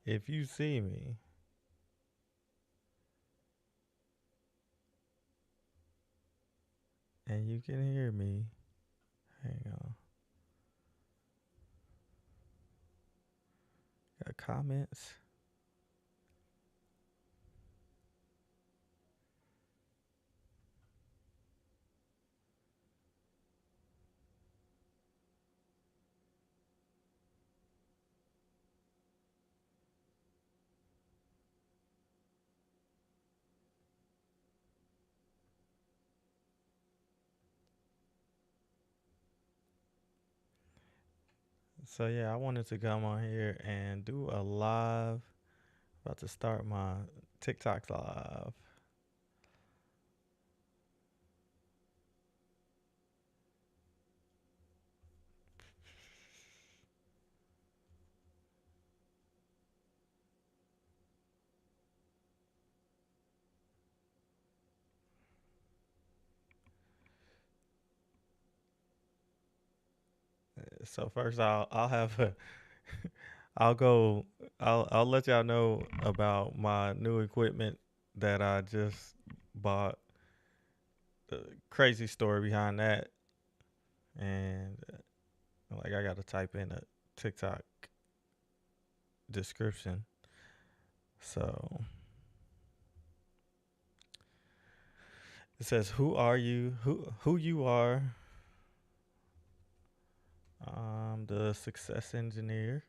If you see me and you can hear me, hang on. Got comments? So yeah, I wanted to come on here and do a live. About to start my TikTok live. So first, I'll have a I'll go. I'll let y'all know about my new equipment that I just bought. The crazy story behind that, and like I got to type in a TikTok description. So it says, "Who are you? Who you are?" I'm the success engineer.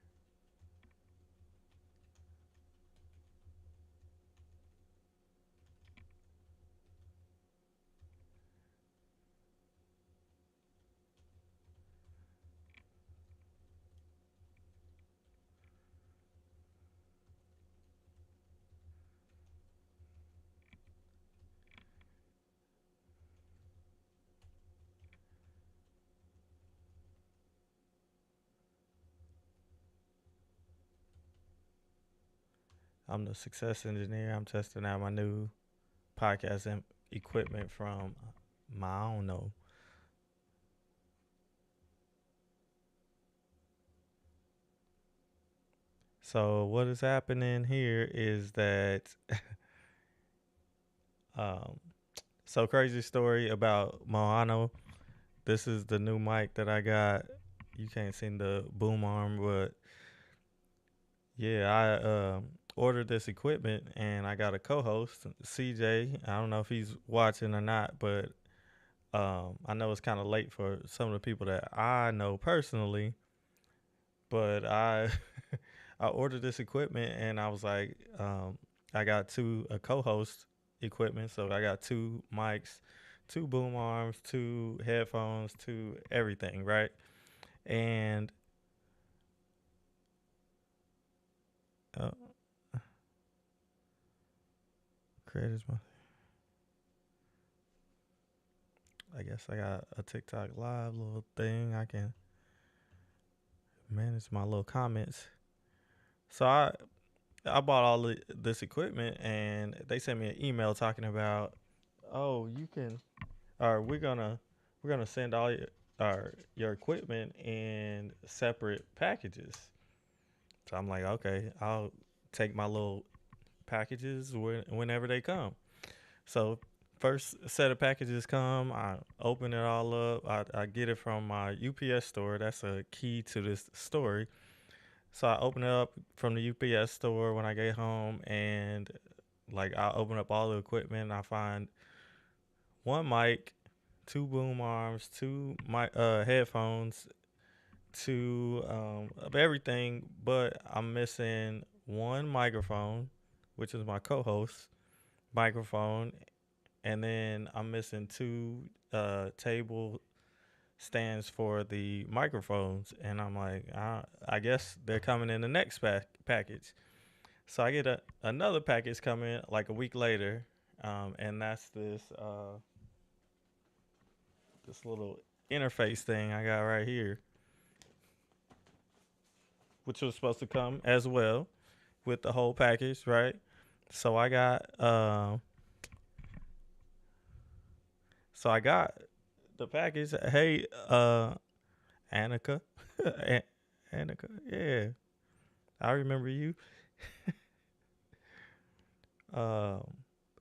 I'm the success engineer. I'm testing out my new podcast equipment from my I don't know. So what is happening here is that um so crazy story about Moano. This is the new mic that I got. You can't see the boom arm, but yeah, I ordered this equipment and I got a co-host, CJ. I don't know if he's watching or not, but I know it's kind of late for some of the people that I know personally, but I I ordered this equipment and I was like, I got two a co-host equipment, so I got two mics, two boom arms, two headphones, two everything, right? And uh, creators, I guess I got a TikTok live little thing. I can manage my little comments. So I bought this equipment and they sent me an email talking about, oh, you can, or we're gonna send all your equipment in separate packages. So I'm like, okay, I'll take my little packages whenever they come. So first set of packages come, I open it all up. I get it from my UPS store. That's a key to this story. So I open it up from the UPS store when I get home, and like I open up all the equipment. I find one mic, two boom arms, two headphones, two of everything, but I'm missing one microphone, which is my co-host microphone, and then I'm missing two table stands for the microphones, and I'm like, I guess they're coming in the next package. So I get another package coming like a week later, and that's this little interface thing I got right here, which was supposed to come as well with the whole package, right? So I got the package. Hey, Annika, Annika, yeah, I remember you. Um,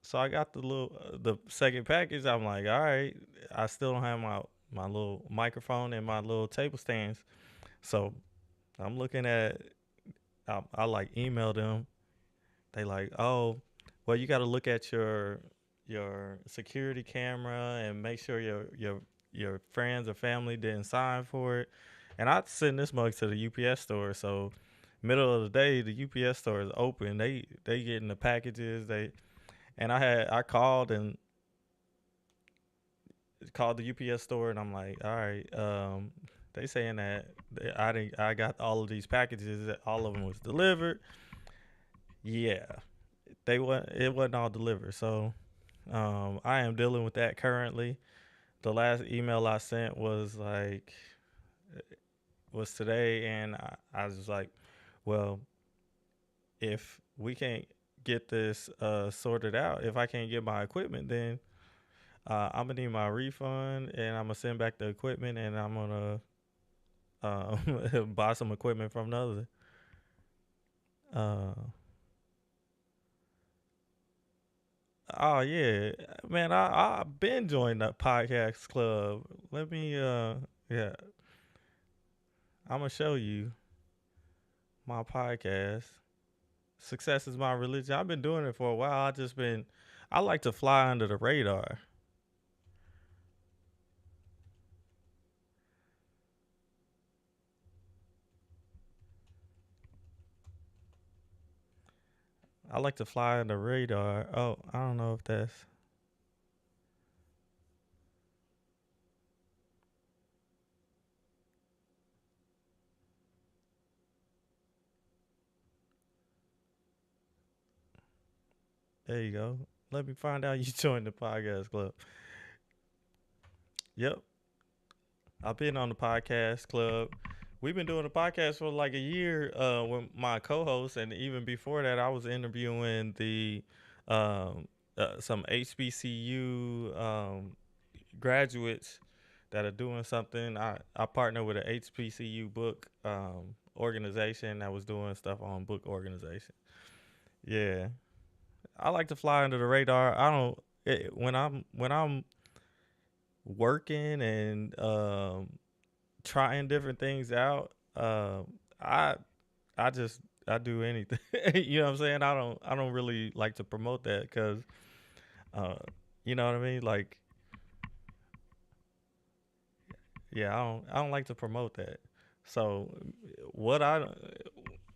so I got the second package. I'm like, all right, I still don't have my little microphone and my little table stands. So I'm looking at, I like email them. They like, oh, well, you got to look at your security camera and make sure your friends or family didn't sign for it. And I send this mug to the UPS store. So middle of the day, the UPS store is open. They getting the packages. I called the UPS store and I'm like, all right, they saying that I got all of these packages. That all of them was delivered. Yeah, it wasn't all delivered. So I am dealing with that currently. The last email I sent was today, and I was like, well, if we can't get this sorted out, if I can't get my equipment, then I'm gonna need my refund, and I'm gonna send back the equipment, and I'm gonna buy some equipment from another. Uh, oh yeah, man, I've been joining that podcast club. Let me yeah, I'm gonna show you my podcast. Success is my religion. I've been doing it for a while. I like to fly under the radar. I like to fly under the radar. Oh, I don't know if that's there you go. Let me find out you joined the podcast club. Yep. I've been on the podcast club. We've been doing the podcast for like a year with my co-host, and even before that, I was interviewing the um, some HBCU graduates that are doing something. I partner with an HBCU book organization that was doing stuff on book organization. Yeah, I like to fly under the radar. I don't when I'm working and trying different things out. I I just I do anything. You know what I'm saying? I don't really like to promote that because uh, you know what I mean. Like yeah, I don't like to promote that. So what I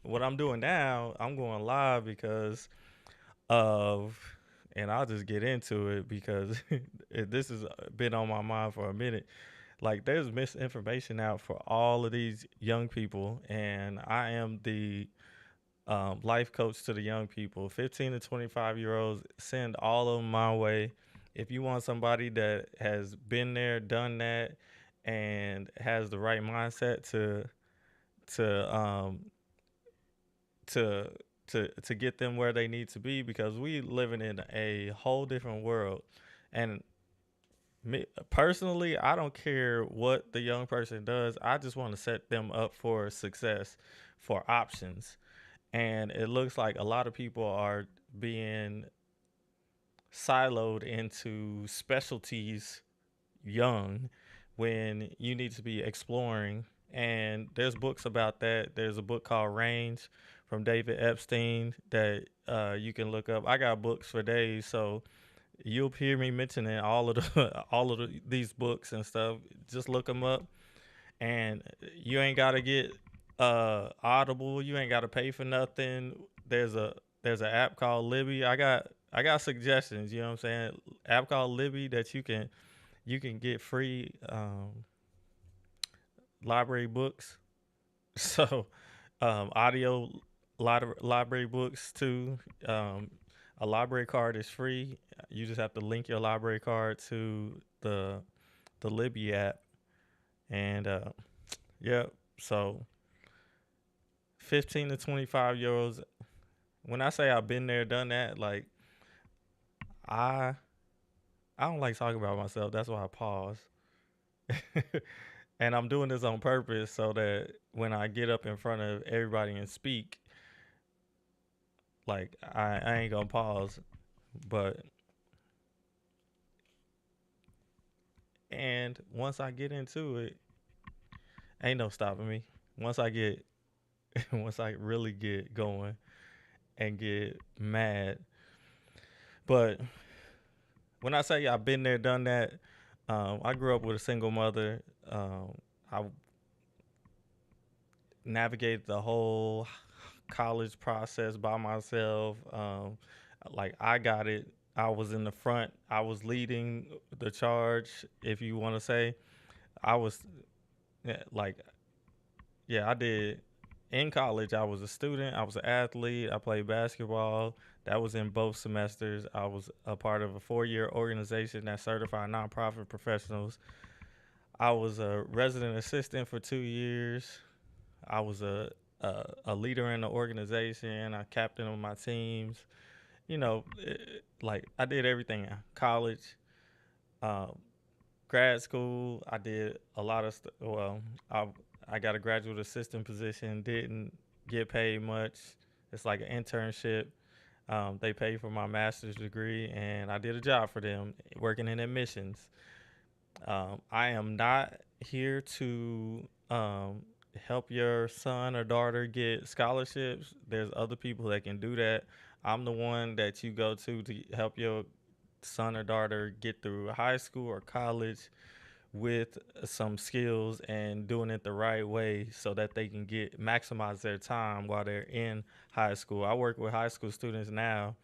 what I'm doing now, I'm going live because of, and I'll just get into it because this has been on my mind for a minute. Like there's misinformation out for all of these young people, and I am the life coach to the young people, 15 to 25-year olds. Send all of them my way. If you want somebody that has been there, done that, and has the right mindset to to to get them where they need to be, because we living in a whole different world. And me personally, I don't care what the young person does. I just want to set them up for success, for options. And it looks like a lot of people are being siloed into specialties young when you need to be exploring. And there's books about that. There's a book called Range from David Epstein that you can look up. I got books for days, so you'll hear me mentioning all of these books and stuff. Just look them up, and you ain't gotta get Audible. You ain't gotta pay for nothing. There's a there's an app called Libby. I got suggestions. You know what I'm saying? App called Libby that you can get free library books. So audio library books too. Um, a library card is free. You just have to link your library card to the Libby app, and yep. So 15 to 25 year olds. When I say I've been there, done that, like I I don't like talking about myself. That's why I pause. And I'm doing this on purpose so that when I get up in front of everybody and speak, Like I ain't gonna pause, but and once I get into it, ain't no stopping me. Once I get once I really get going and get mad. But when I say I've been there, done that, I grew up with a single mother. I navigated the whole college process by myself. Like I got it. I was in the front. I was leading the charge, if you want to say. I was like, yeah, I did. In college, I was a student. I was an athlete. I played basketball. That was in both semesters. I was a part of a 4-year organization that certified nonprofit professionals. I was a resident assistant for 2 years. I was a leader in the organization. I captain of my teams. Like I did everything. College, um, grad school. I did a lot of stuff. Well, I got a graduate assistant position. Didn't get paid much. It's like an internship. They paid for my master's degree, and I did a job for them working in admissions. I am not here to help your son or daughter get scholarships. There's other people that can do that. I'm the one that you go to help your son or daughter get through high school or college with some skills and doing it the right way so that they can get maximize their time while they're in high school. I work with high school students now,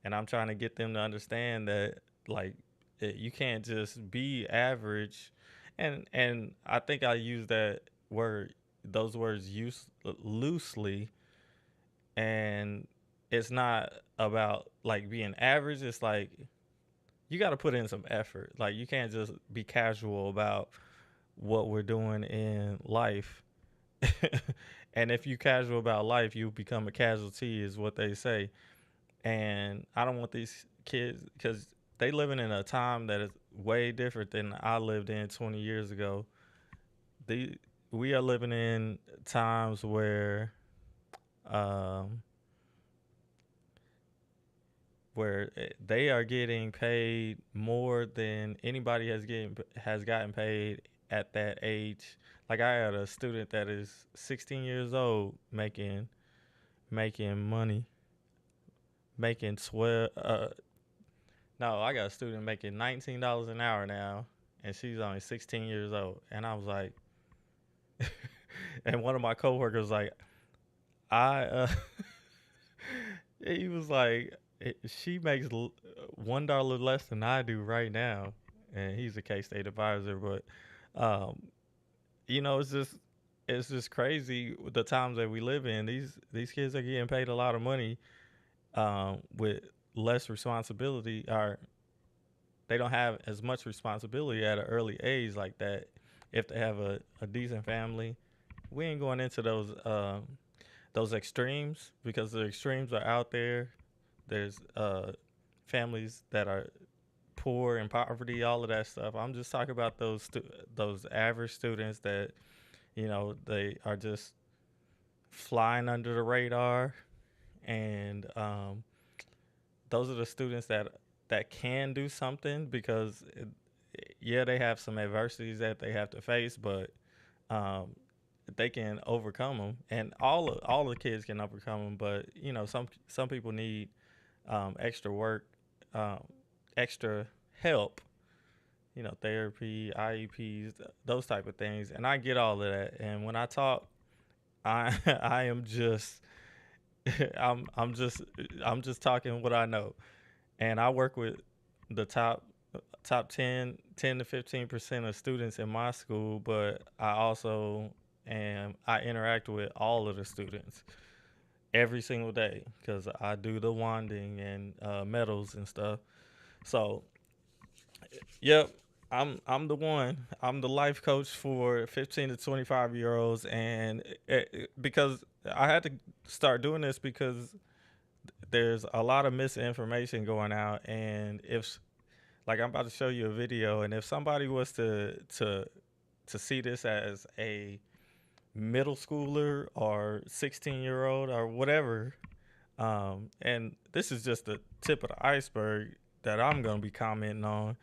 and I'm trying to get them to understand that like you can't just be average. And I think I use that word those words loosely, and it's not about like being average. It's like you got to put in some effort. Like you can't just be casual about what we're doing in life. And if you casual about life, you become a casualty, is what they say. And I don't want these kids because they living in a time that is way different than I lived in 20 years ago. The We are living in times um, where they are getting paid more than anybody has gotten paid at that age. Like I had a student that is 16 years old making money, making 12. No, I got a student making $19 an hour now, and she's only 16 years old. And I was like, and one of my coworkers was like, I he was like, she makes $1 less than I do right now, and he's a K State advisor. But, um, it's just crazy with the times that we live in. These kids are getting paid a lot of money, with less responsibility, or they don't have as much responsibility at an early age like that. If they have a decent family, we ain't going into those extremes because the extremes are out there. There's families that are poor and poverty, all of that stuff. I'm just talking about those average students that they are just flying under the radar, and those are the students that can do something because yeah, they have some adversities that they have to face, but um, they can overcome them, and all the kids can overcome them. But some people need extra work, um, extra help, therapy, IEPs, those type of things. And I get all of that. And when I talk, I I am just I'm just I'm just talking what I know. And I work with the top 10 to 15% of students in my school, but I interact with all of the students every single day because I do the wanding and medals and stuff. So, yep, I'm the one. I'm the life coach for 15 to 25 year olds, and because I had to start doing this because there's a lot of misinformation going out, and if like I'm about to show you a video, and if somebody was to see this as a middle schooler or 16-year-old or whatever, And this is just the tip of the iceberg that I'm going to be commenting on.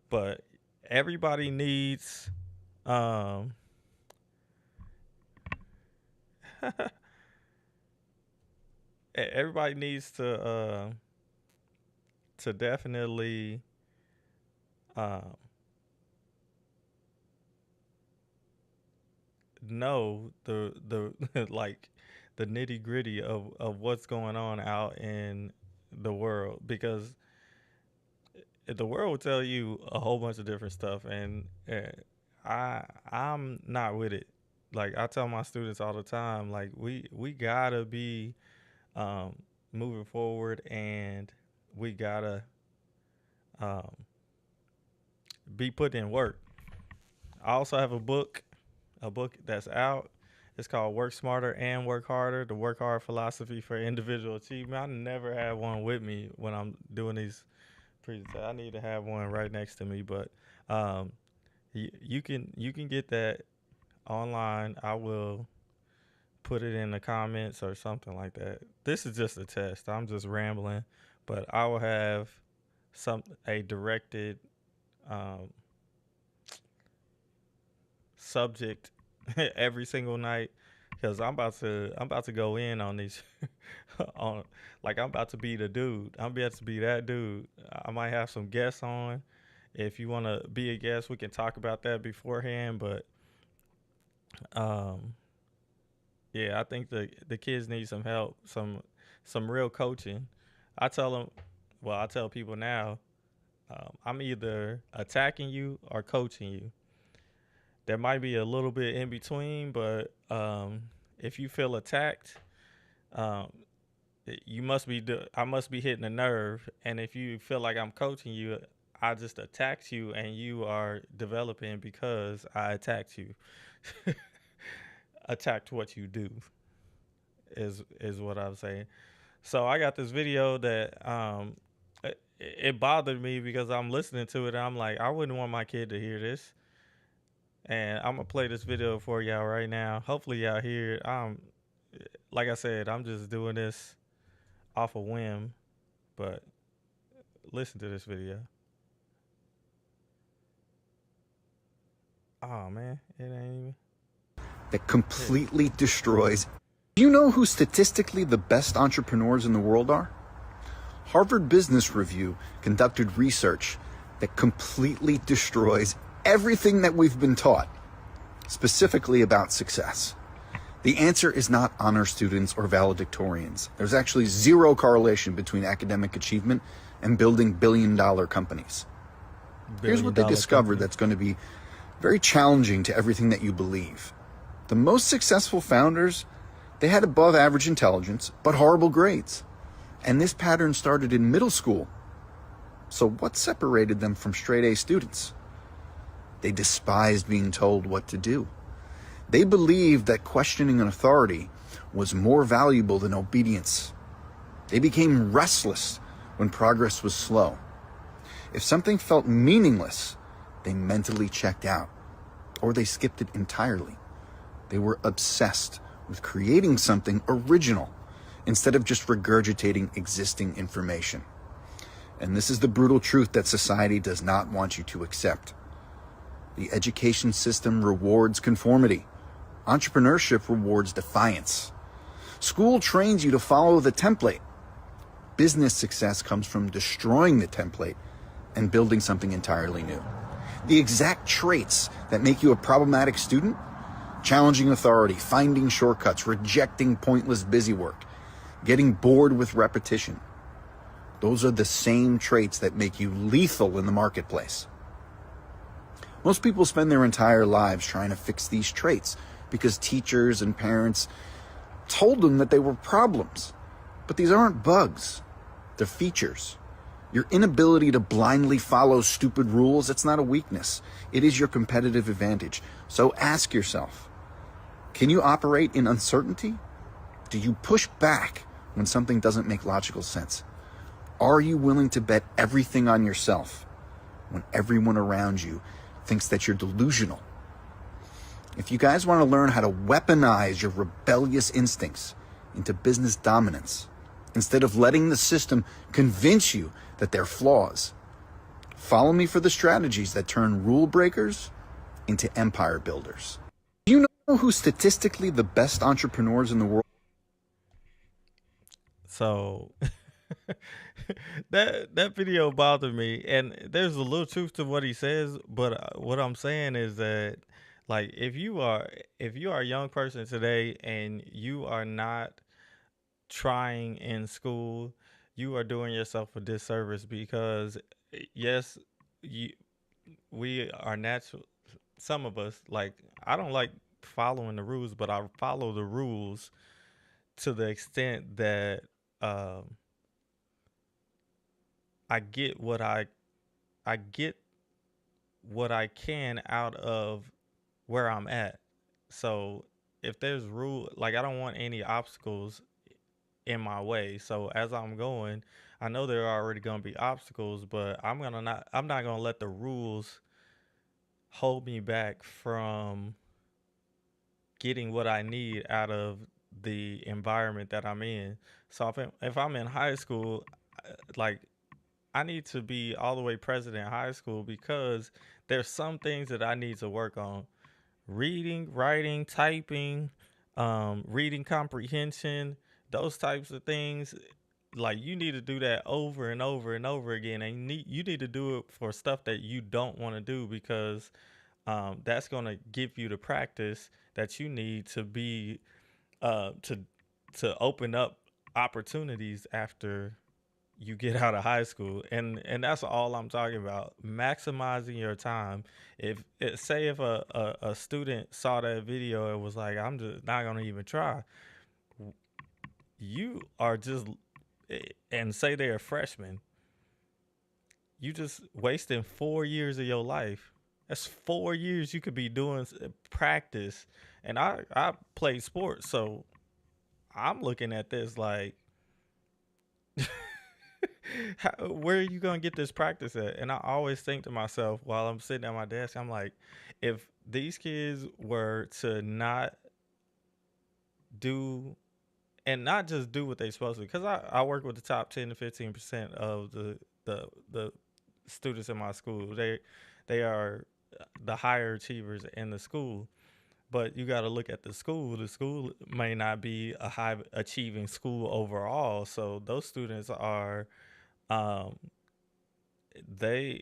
But everybody needs, um, everybody needs to definitely, um, know the like the nitty gritty of what's going on out in the world, because the world will tell you a whole bunch of different stuff, and I'm not with it. Like I tell my students all the time, like we gotta be um, moving forward, and we gotta um, be putting in work. I also have a book that's out. It's called Work Smarter and Work Harder, the Work Hard philosophy for individual achievement. I never have one with me when I'm doing these presentations. I need to have one right next to me, but um, you can get that online. I will put it in the comments or something like that. This is just a test. I'm just rambling, but I will have a directed um, subject every single night, because I'm about to go in on these on, like I'm about to be the dude. I'm about to be that dude. I might have some guests on. If you want to be a guest, we can talk about that beforehand. But um, yeah, I think the kids need some help, some real coaching. I tell them, well, I tell people now, I'm either attacking you or coaching you. There might be a little bit in between, but if you feel attacked, um, you must be I must be hitting a nerve. And if you feel like I'm coaching you, I just attacked you, and you are developing because I attacked you. Attacked what you do is what I'm saying. So I got this video that it bothered me because I'm listening to it and I'm like, I wouldn't want my kid to hear this. And I'm gonna play this video for y'all right now. Hopefully y'all hear it. Like I said, I'm just doing this off a whim, but listen to this video. Oh man, it ain't even. That completely destroys. Do you know who statistically the best entrepreneurs in the world are? Harvard Business Review conducted research that completely destroys everything that we've been taught, specifically about success. The answer is not honor students or valedictorians. There's actually zero correlation between academic achievement and building billion-dollar companies. Here's what they discovered that's going to be very challenging to everything that you believe. The most successful founders, they had above average intelligence, but horrible grades. And this pattern started in middle school. So what separated them from straight A students? They despised being told what to do. They believed that questioning an authority was more valuable than obedience. They became restless when progress was slow. If something felt meaningless, they mentally checked out, or they skipped it entirely. They were obsessed with creating something original instead of just regurgitating existing information. And this is the brutal truth that society does not want you to accept. The education system rewards conformity. Entrepreneurship rewards defiance. School trains you to follow the template. Business success comes from destroying the template and building something entirely new. The exact traits that make you a problematic student: challenging authority, finding shortcuts, rejecting pointless busy work, getting bored with repetition. Those are the same traits that make you lethal in the marketplace. Most people spend their entire lives trying to fix these traits because teachers and parents told them that they were problems. But these aren't bugs, they're features. Your inability to blindly follow stupid rules, it's not a weakness. It is your competitive advantage. So ask yourself, can you operate in uncertainty? Do you push back when something doesn't make logical sense? Are you willing to bet everything on yourself when everyone around you thinks that you're delusional? If you guys want to learn how to weaponize your rebellious instincts into business dominance, instead of letting the system convince you that they're flaws. Follow me for the strategies that turn rule breakers into empire builders. Do you know who statistically the best entrepreneurs in the world? So that video bothered me, and there's a little truth to what he says. But what I'm saying is that, like, if you are a young person today and you are not trying in school, you are doing yourself a disservice because yes, you we are natural. Some of us, like, I don't like following the rules, but I follow the rules to the extent that um, I get what I get what I can out of where I'm at. So if there's rule, like, I don't want any obstacles in my way. So as I'm going, I know there are already gonna be obstacles, but I'm not gonna let the rules hold me back from getting what I need out of the environment that I'm in. So if I'm in high school, like, I need to be all the way present in high school because there's some things that I need to work on. Reading, writing, typing, reading comprehension, those types of things. Like, you need to do that over and over and over again, and you need to do it for stuff that you don't want to do because that's going to give you the practice that you need to be uh, to to open up opportunities after you get out of high school. And that's all I'm talking about, maximizing your time. If a student saw that video and was like, I'm just not going to even try, you are just and say they're a freshman, you just wasting 4 years of your life. That's 4 years you could be doing practice. And I play sports, so I'm looking at this like, where are you gonna get this practice at? And I always think to myself while I'm sitting at my desk, I'm like, if these kids were to not do and not just do what they supposed to, because I work with the top 10 to 15% of the students in my school. They are the higher achievers in the school. But you got to look at the school. The school may not be a high achieving school overall. So those students are um, they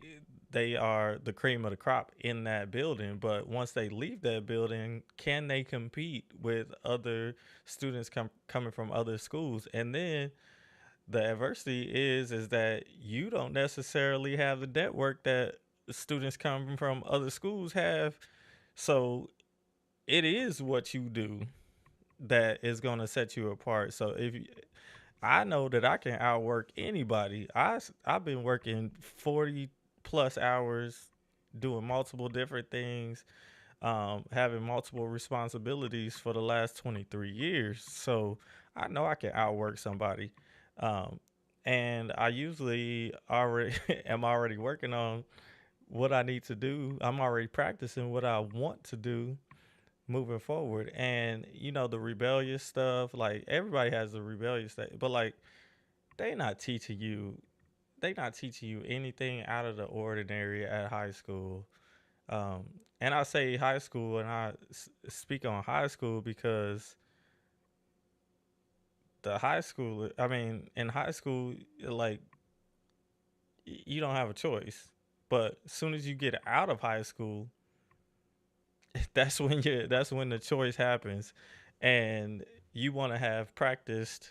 they are the cream of the crop in that building. But once they leave that building, can they compete with other students coming from other schools? And then the adversity is that you don't necessarily have the network that students coming from other schools have. So it is what you do that is going to set you apart. So I know that I can outwork anybody. I've been working 40 plus hours doing multiple different things, having multiple responsibilities for the last 23 years. So I know I can outwork somebody. Um, and I usually already am already working on what I need to do. I'm already practicing what I want to do moving forward. And the rebellious stuff, like, everybody has the rebellious stuff, but, like, they not teaching you they not teaching you anything out of the ordinary at high school. um and I say high school, and speak on high school because the high school I mean in high school, like, you don't have a choice. But as soon as you get out of high school, that's when the choice happens. And you want to have practiced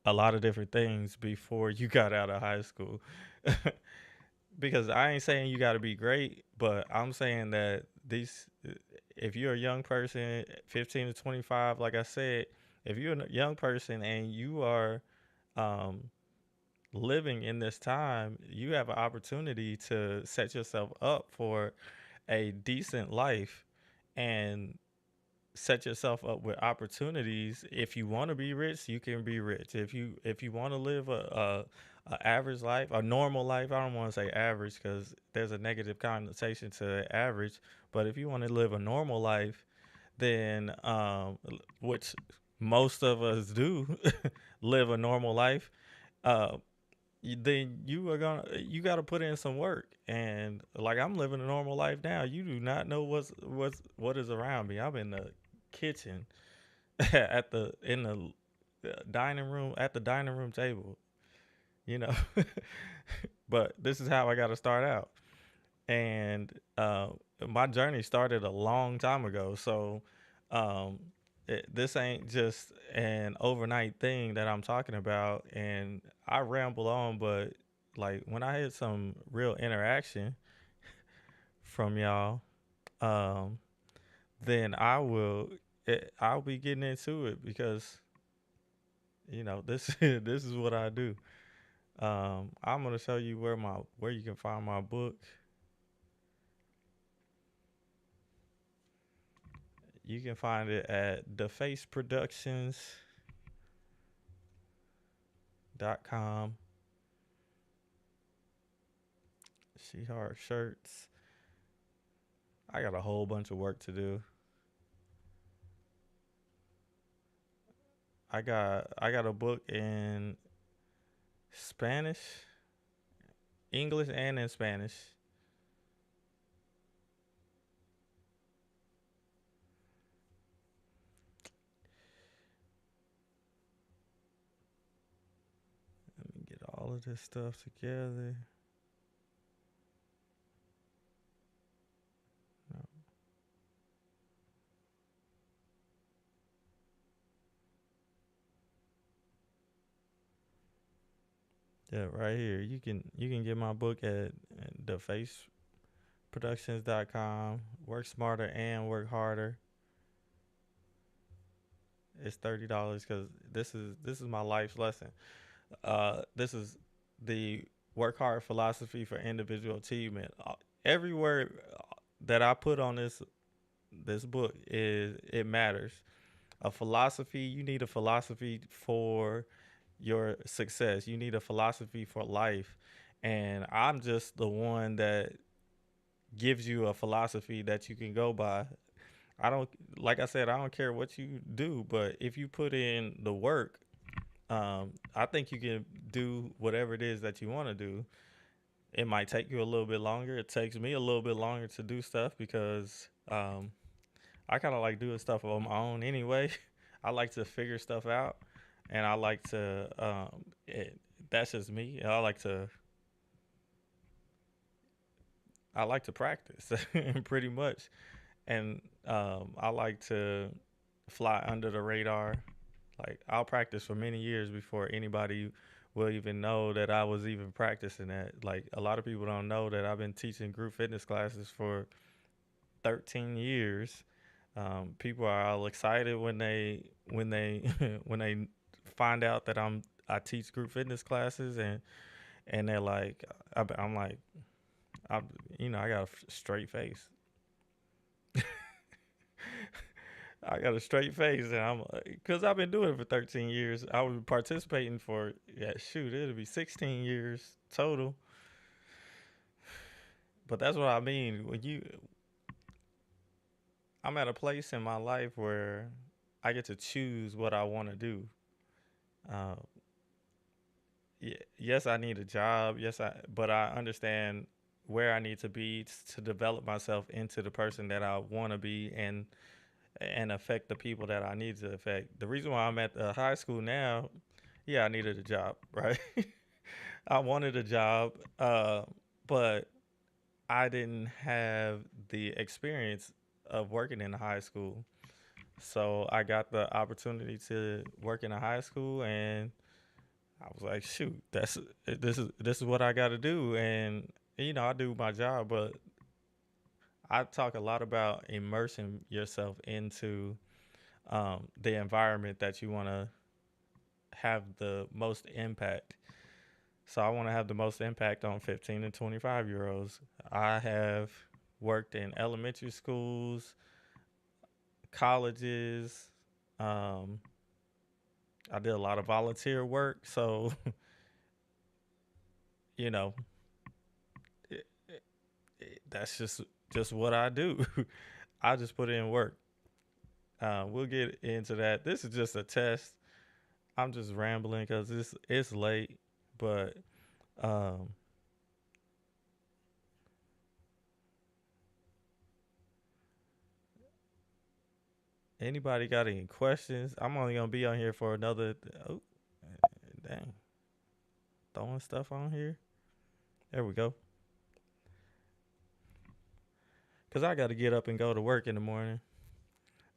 a lot of different things before you got out of high school. Because I ain't saying you got to be great, but I'm saying that if you're a young person, 15 to 25, like I said, if you're a young person and you are um, living in this time, you have an opportunity to set yourself up for a decent life and set yourself up with opportunities. If you want to be rich, you can be rich. If you want to live a average life, a normal life, I don't want to say average because there's a negative connotation to average. But if you want to live a normal life, then which most of us do live a normal life, uh, then you got to put in some work. And like I'm living a normal life now. You do not know what is around me. I'm in the kitchen at the in the dining room at the dining room table. You know, but this is how I got to start out. And my journey started a long time ago. So um, this ain't just an overnight thing that I'm talking about. And I ramble on, but like when I had some real interaction from y'all, um, then I'll be getting into it because this this is what I do. I'm gonna show you where you can find my book. You can find it at thefaceproductions.com. She hard shirts. I got a whole bunch of work to do. I got a book in Spanish, English, and in Spanish. Let me get all of this stuff together. No. Yeah, right here. You can get my book at thefaceproductions.com. Work smarter and work harder. It's $30 because this is my life's lesson. This is the work hard philosophy for individual achievement. Every word that I put on this book is it matters. A philosophy, you need a philosophy for your success. You need a philosophy for life. And I'm just the one that gives you a philosophy that you can go by. I don't like I said, I don't care what you do, but if you put in the work, I think you can do whatever it is that you want to do. It might take you a little bit longer. It takes me a little bit longer to do stuff because I kind of like doing stuff on my own anyway. I like to figure stuff out, and I like to. That's just me. I like to practice, pretty much, and I like to fly under the radar. Like I'll practice for many years before anybody will even know that I was even practicing that. Like a lot of people don't know that I've been teaching group fitness classes for 13 years. People are all excited when they when they find out that I teach group fitness classes and they're like I'm like I I got a straight face. I got a straight face, and I'm because I've been doing it for 13 years. I was participating for shoot, it'll be 16 years total. But that's what I mean when I'm at a place in my life where I get to choose what I want to do. Uh, yes, I need a job. But I understand where I need to be to develop myself into the person that I want to be and affect the people that I need to affect. The reason why I'm at the high school now, yeah, I needed a job, right? I wanted a job, but I didn't have the experience of working in a high school. So I got the opportunity to work in a high school, and I was like, shoot, this is what I got to do, and I do my job, but I talk a lot about immersing yourself into the environment that you want to have the most impact. So I want to have the most impact on 15 and 25-year olds. I have worked in elementary schools, colleges. Um, I did a lot of volunteer work. So, you know, it, that's just what I do. I just put in work. We'll get into that. This is just a test. I'm just rambling because it's late, but um, anybody got any questions? I'm only gonna be on here for another. Oh, dang, throwing stuff on here. There we go. Cause I got to get up and go to work in the morning.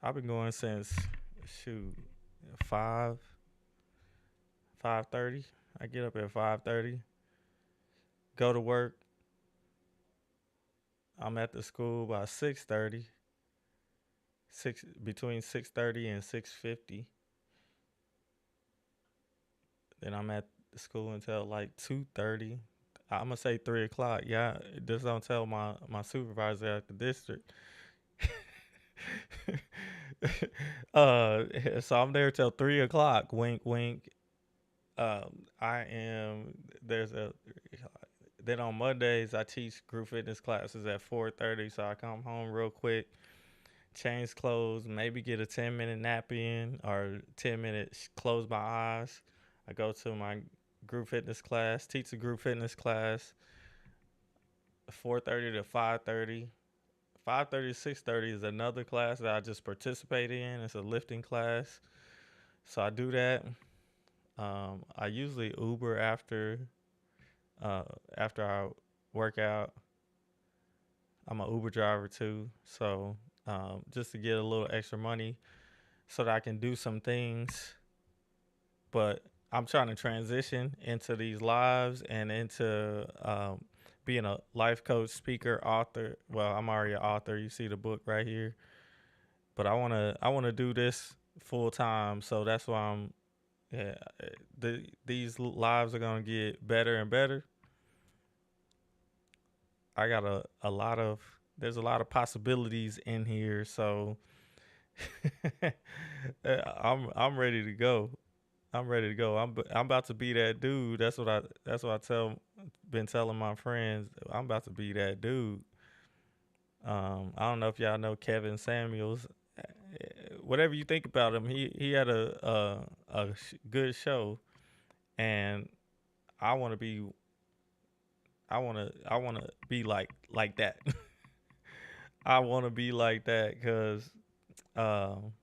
I've been going since shoot 5 5:30. I get up at 5:30, go to work. I'm at the school by 6:30. Between 6:30 and 6:50. Then I'm at the school until like 2:30. I'm gonna say 3 o'clock. Yeah, just don't tell my supervisor at the district. So I'm there till 3 o'clock. Wink, wink. I am. There's a. Then on Mondays I teach group fitness classes at 4:30. So I come home real quick, change clothes, maybe get a 10-minute nap in or 10 minutes close my eyes. I go to my group fitness class, teach a group fitness class, 4:30 to 5:30. 5:30 to 6:30 is another class that I just participate in. It's a lifting class, so I do that. I usually Uber uh, after I work out. I'm an Uber driver too, so just to get a little extra money so that I can do some things. But I'm trying to transition into these lives and into being a life coach, speaker, author. Well, I'm already an author. You see the book right here, but I wanna do this full time. So that's why I'm. Yeah, these lives are gonna get better and better. I got a lot of there's a lot of possibilities in here. So I'm ready to go. I'm ready to go. I'm about to be that dude. That's what I been telling my friends. I'm about to be that dude. I don't know if y'all know Kevin Samuels. Whatever you think about him, he had a good show, and I want to be I want to be like that. I want to be like that because um,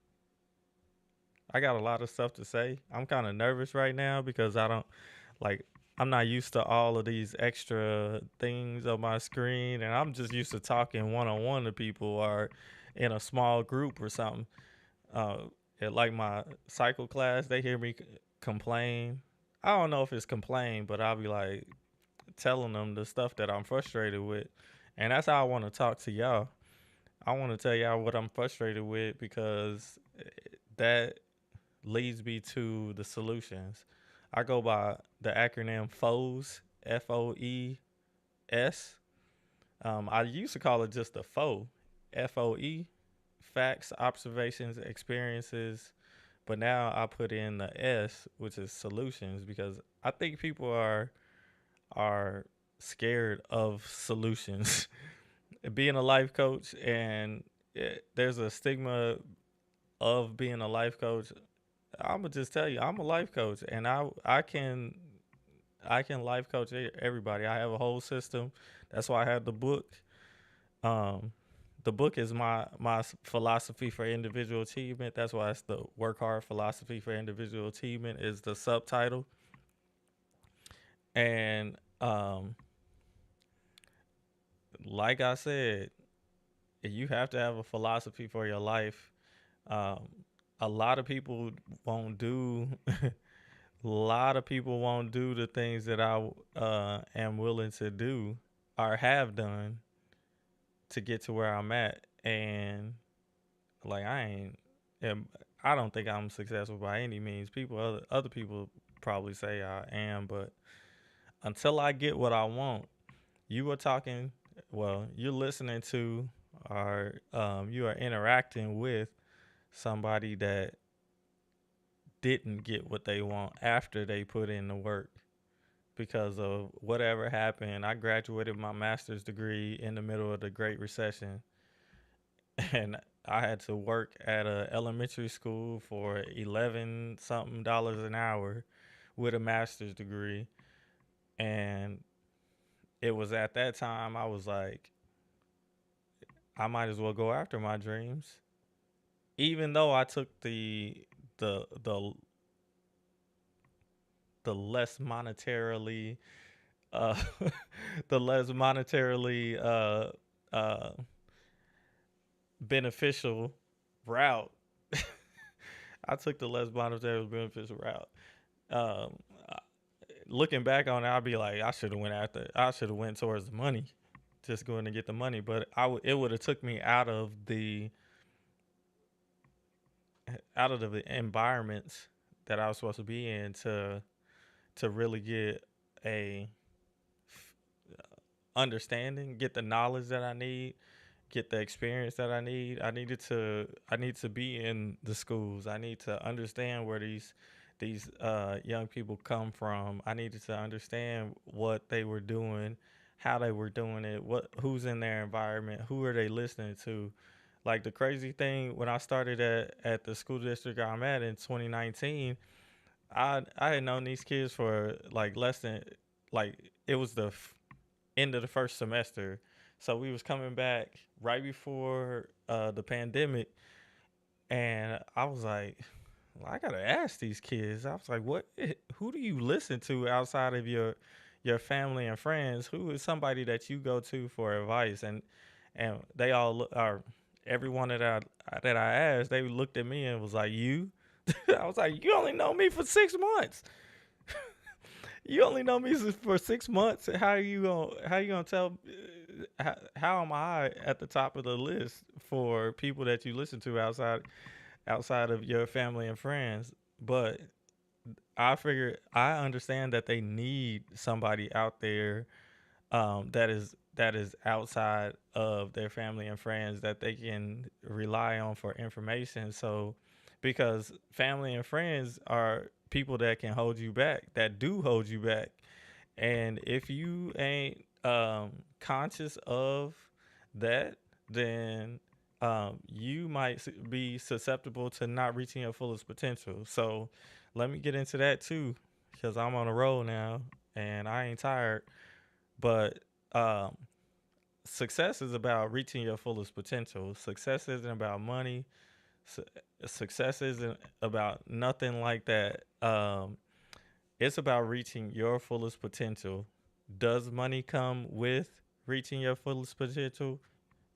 I got a lot of stuff to say. I'm kind of nervous right now because I don't like I'm not used to all of these extra things on my screen, and I'm just used to talking one on one to people or in a small group or something. Uh, at like my cycle class, they hear me complain. I don't know if it's complain, but I'll be like telling them the stuff that I'm frustrated with, and that's how I want to talk to y'all. I want to tell y'all what I'm frustrated with because that leads me to the solutions. I go by the acronym FOES, FOES. I used to call it just the FOE, FOE, facts, observations, experiences. But now I put in the S, which is solutions, because I think people are scared of solutions. Being a life coach, and there's a stigma of being a life coach. I'm gonna just tell you, I'm a life coach, and I can life coach everybody. I have a whole system. That's why I have the book. Um, the book is my philosophy for individual achievement. That's why it's the Work Hard Philosophy for Individual Achievement is the subtitle. And like I said, you have to have a philosophy for your life. Um, a lot of people won't do a lot of people won't do the things that I am willing to do or have done to get to where I'm at. And like am- I don't think I'm successful by any means. Other people probably say I am, but until I get what I want, you are talking. Well, you're listening to, or you are interacting with somebody that didn't get what they want after they put in the work because of whatever happened. I graduated my master's degree in the middle of the Great Recession, and I had to work at a elementary school for 11 something dollars an hour with a master's degree. And it was at that time I was like, I might as well go after my dreams. Even though I took the the the less monetarily uh the less monetarily uh beneficial route. I took the less monetarily beneficial route. Um, Looking back on it, I'd be like, I should have went towards the money, just going to get the money. But it would have took me out of the environments that I was supposed to be in to really get a understanding, get the knowledge that I need, get the experience that I need. I need to be in the schools. I need to understand where these young people come from. I needed to understand what they were doing, how they were doing it, who's in their environment, who are they listening to. Like the crazy thing when I started at the school district I'm at in 2019, I had known these kids for like less than like it was the end of the first semester. So we was coming back right before the pandemic, and I was like, well, I gotta ask these kids. I was like, what? Who do you listen to outside of your family and friends? Who is somebody that you go to for advice? And they all are everyone that I asked, they looked at me and was like, you. I was like, you only know me for 6 months. You only know me for 6 months. How you gonna tell? How am I at the top of the list for people that you listen to outside of your family and friends? But I understand that they need somebody out there that is outside of their family and friends that they can rely on for information. So, because family and friends are people that can hold you back, that do hold you back, and if you ain't conscious of that, then you might be susceptible to not reaching your fullest potential. So, let me get into that too, because I'm on a roll now and I ain't tired. But um, success is about reaching your fullest potential. Success isn't about money. Su- Success isn't about nothing like that. It's about reaching your fullest potential. Does money come with reaching your fullest potential?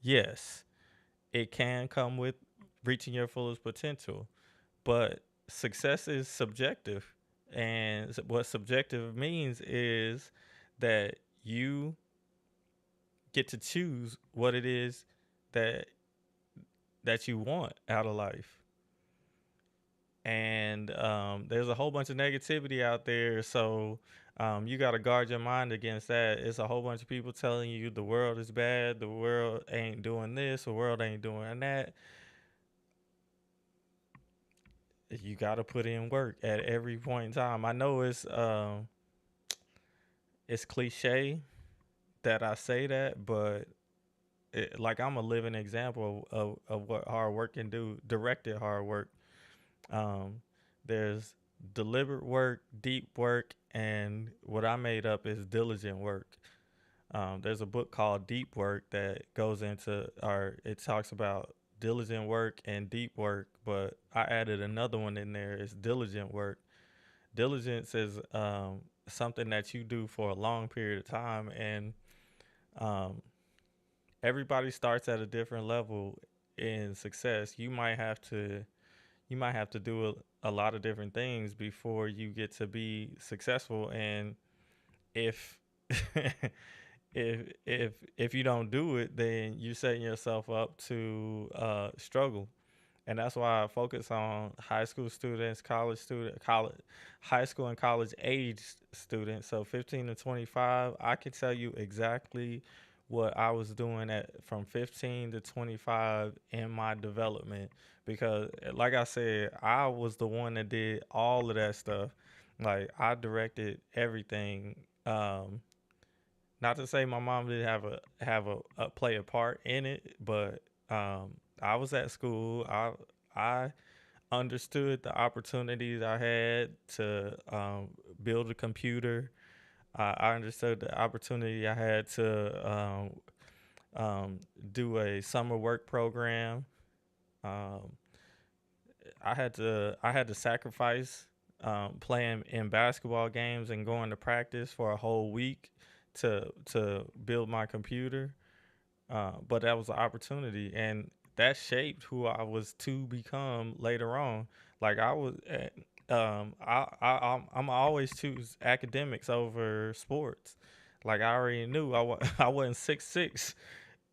Yes, it can come with reaching your fullest potential, but success is subjective. And what subjective means is that you get to choose what it is that you want out of life. And there's a whole bunch of negativity out there, so you got to guard your mind against that. It's a whole bunch of people telling you the world is bad, the world ain't doing this, the world ain't doing that. You got to put in work at every point in time. I know it's cliche that I say that, but like I'm a living example of what hard work can do, directed hard work. Um, there's deliberate work, deep work, and what I made up is diligent work. There's a book called Deep Work that goes into, or it talks about diligent work and deep work, but I added another one in there. It's diligent work. Diligence is something that you do for a long period of time, and um, everybody starts at a different level in success. You might have to do a lot of different things before you get to be successful. And if if you don't do it, then you're setting yourself up to struggle. And that's why I focus on high school students, high school and college age students. So 15 to 25, I can tell you exactly what I was doing at from 15 to 25 in my development, because like I said, I was the one that did all of that stuff. Like I directed everything. Not to say my mom didn't have a play a part in it, but I was at school. I understood the opportunities I had to build a computer. I understood the opportunity I had to um, do a summer work program. Um, I had to sacrifice playing in basketball games and going to practice for a whole week to build my computer. But that was an opportunity, and that shaped who I was to become later on. Like I was, I'm always choose academics over sports. Like I already knew I wasn't 6'6"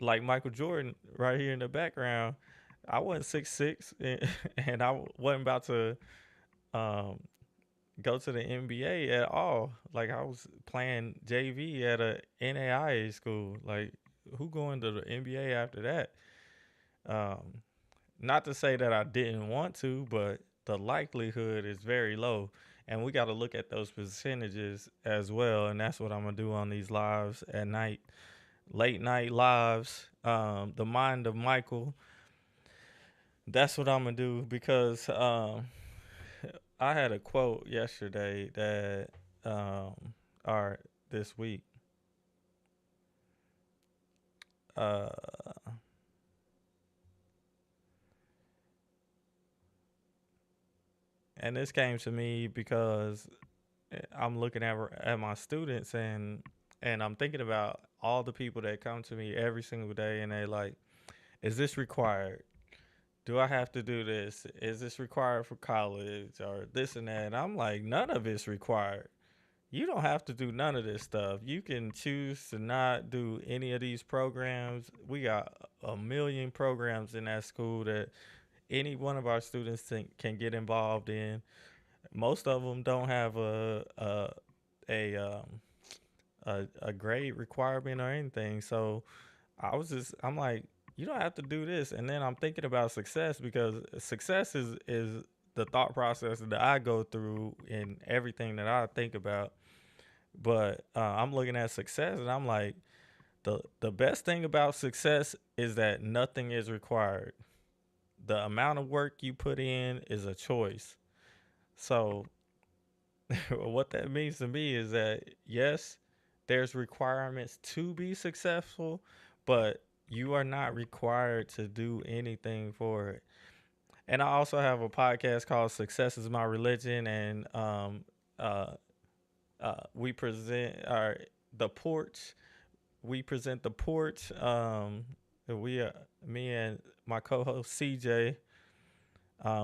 like Michael Jordan right here in the background. I wasn't 6'6", and I wasn't about to um, go to the NBA at all. Like I was playing JV at a NAIA school. Like who going to the NBA after that? Um, Not to say that I didn't want to, but the likelihood is very low. And we got to look at those percentages as well. And that's what I'm going to do on these lives at night, late night lives. The Mind of Michael. That's what I'm going to do because I had a quote yesterday that, or this week. Uh, and this came to me because I'm looking at my students and I'm thinking about all the people that come to me every single day and they like, is this required? Do I have to do this? Is this required for college or this and that? And I'm like, none of it's required. You don't have to do none of this stuff. You can choose to not do any of these programs. We got a million programs in that school that any one of our students can get involved in. Most of them don't have a grade requirement or anything. So I'm like, you don't have to do this. And then I'm thinking about success because success is the thought process that I go through in everything that I think about. But I'm looking at success and I'm like, the best thing about success is that nothing is required. The amount of work you put in is a choice. So what that means to me is that yes, there's requirements to be successful, but you are not required to do anything for it. And I also have a podcast called Success is My Religion, and uh, we present our the porch. We present the porch. We me and my co-host CJ.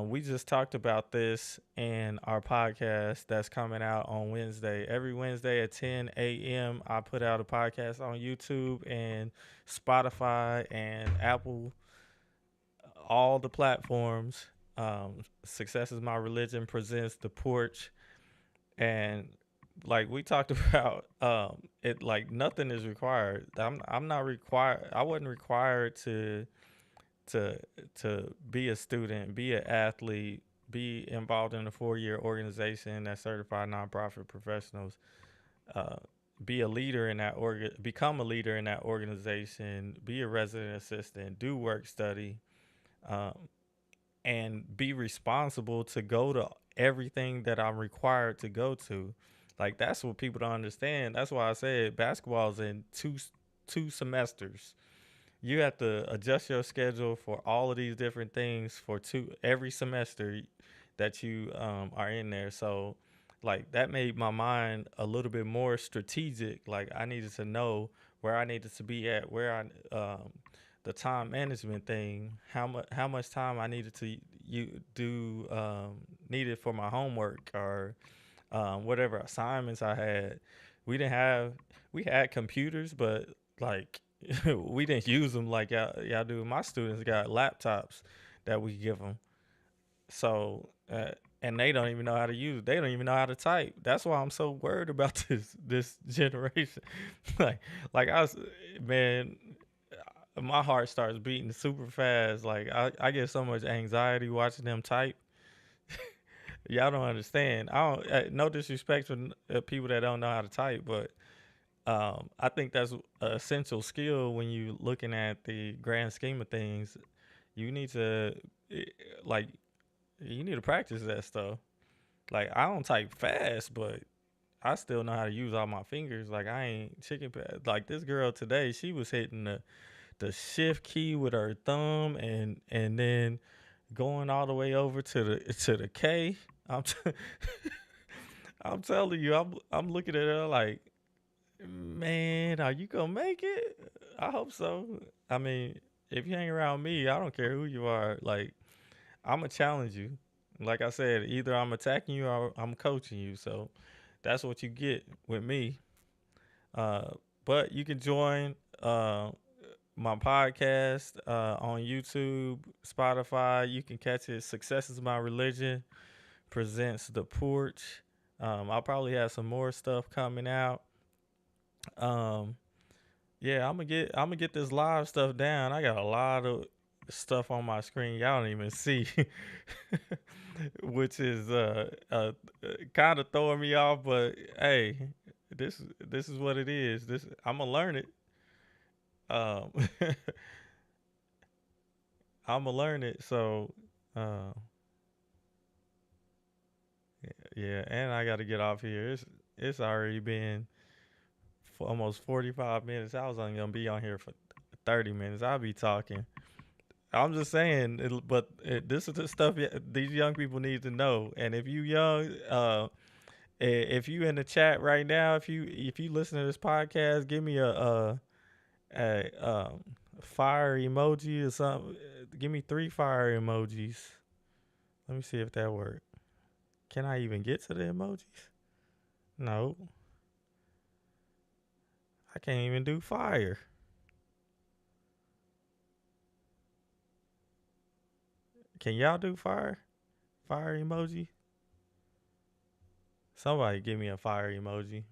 We just talked about this in our podcast that's coming out on Wednesday. Every Wednesday at 10 a.m., I put out a podcast on YouTube and Spotify and Apple, all the platforms. Success is My Religion presents The Porch. And like we talked about, it like nothing is required. I'm not required. I wasn't required to to be a student, be an athlete, be involved in a 4-year organization that certified nonprofit professionals, uh, be a leader in that become a leader in that organization, be a resident assistant, do work study, um, and be responsible to go to everything that I'm required to go to. Like that's what people don't understand. That's why I said basketball is in two semesters. You have to adjust your schedule for all of these different things for every semester that you are in there. So like that made my mind a little bit more strategic. Like I needed to know where I needed to be at, where the time management thing, how much time I needed to you do needed for my homework or whatever assignments I had. We didn't have we had computers, but like we didn't use them like y'all do. My students got laptops that we give them. So and they don't even know how to use it. They don't even know how to type. That's why I'm so worried about this generation. like like I was man, my heart starts beating super fast. Like I get so much anxiety watching them type. Y'all don't understand. I don't. No disrespect for people that don't know how to type, but I think that's an essential skill when you looking at the grand scheme of things. You need to eh, like you need to practice that stuff. Like I don't type fast, but I still know how to use all my fingers. Like I ain't chicken. Like this girl today, she was hitting the shift key with her thumb, and then going all the way over to the K. I'm t- I'm telling you, I'm looking at her like, man, are you gonna make it? I hope so. I mean, if you hang around me, I don't care who you are. Like I'm gonna challenge you. Like I said, either I'm attacking you or I'm coaching you. So that's what you get with me. Uh, but you can join my podcast on YouTube, Spotify. You can catch it. Success is My Religion presents The Porch. I'll probably have some more stuff coming out. Um, yeah, I'm gonna get this live stuff down. I got a lot of stuff on my screen y'all don't even see, which is kind of throwing me off. But hey, this is what it is. This I'm gonna learn it. Um, I'm gonna learn it. So, uh, yeah, and I got to get off here. It's already been for almost 45 minutes. I was only gonna be on here for 30 minutes. I'll be talking. I'm just saying, this is the stuff these young people need to know. And if you young, if you in the chat right now, if you listen to this podcast, give me a fire emoji or something. Give me 3 fire emojis. Let me see if that works. Can I even get to the emojis? No, I can't even do fire. Can y'all do fire? Fire emoji? Somebody give me a fire emoji.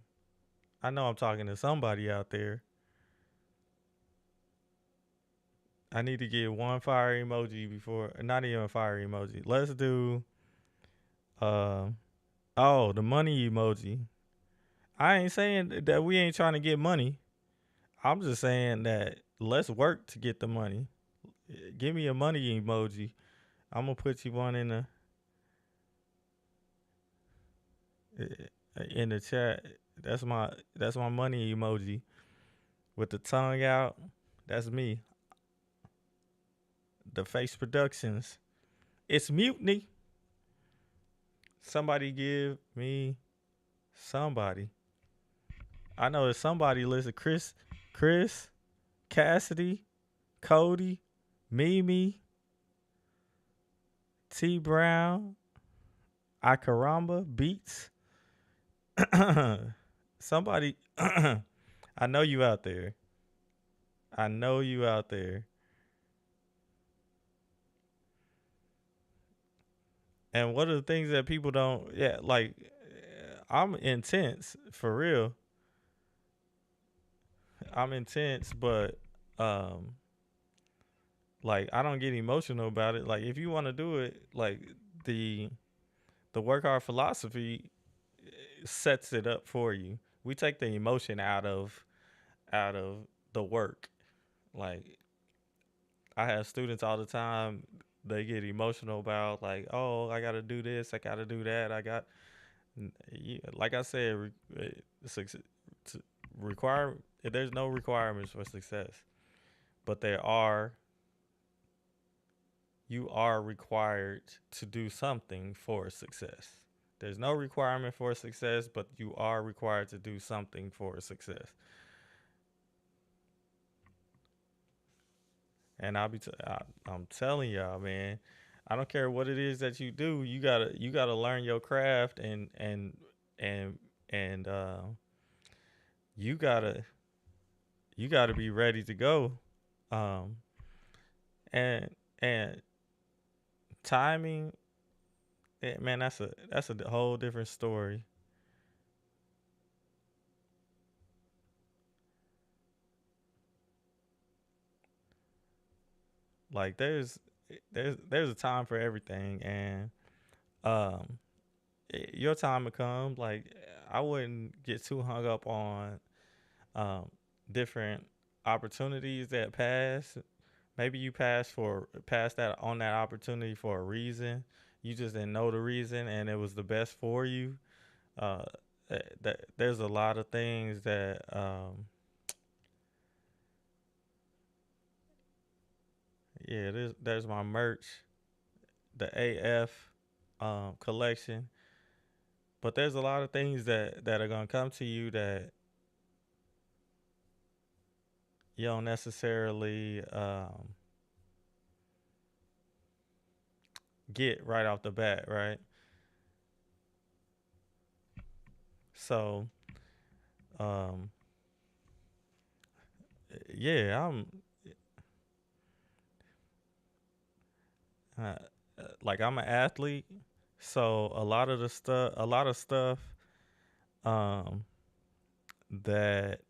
I know I'm talking to somebody out there. I need to get one fire emoji before, not even a fire emoji. Let's do, uh, oh, the money emoji. I ain't saying that we ain't trying to get money. I'm just saying that let's work to get the money. Give me a money emoji. I'm gonna put you one in the chat. That's my money emoji with the tongue out. That's me. The Face Productions. It's mutiny. Somebody give me somebody. I know there's somebody listen. Chris, Cassidy, Cody, Mimi, T Brown, Icaramba, Beats. Somebody, I know you out there. I know you out there. And what are the things that people don't? Yeah, like I'm intense for real. I'm intense, but um, like I don't get emotional about it. Like if you want to do it, like the the work hard philosophy sets it up for you. We take the emotion out of the work. Like I have students all the time. They get emotional about like, oh, I got to do this, I got to do that, I got. Like I said, success, require. There's no requirements for success, but there are. You are required to do something for success. There's no requirement for success, but you are required to do something for success. And I'm telling y'all, man, I don't care what it is that you do. You gotta learn your craft and and you gotta you gotta be ready to go. Um, and and timing, man, that's a whole different story. Like there's a time for everything, and um, your time will come. Like I wouldn't get too hung up on um different opportunities that pass, maybe you passed that on that opportunity for a reason. You just didn't know the reason, and it was the best for you. Uh, there's a lot of things that yeah. There's my merch, the AF collection. But there's a lot of things that are gonna come to you that you don't necessarily get right off the bat, right? So um, yeah, uh, like I'm an athlete, so a lot of stuff um, that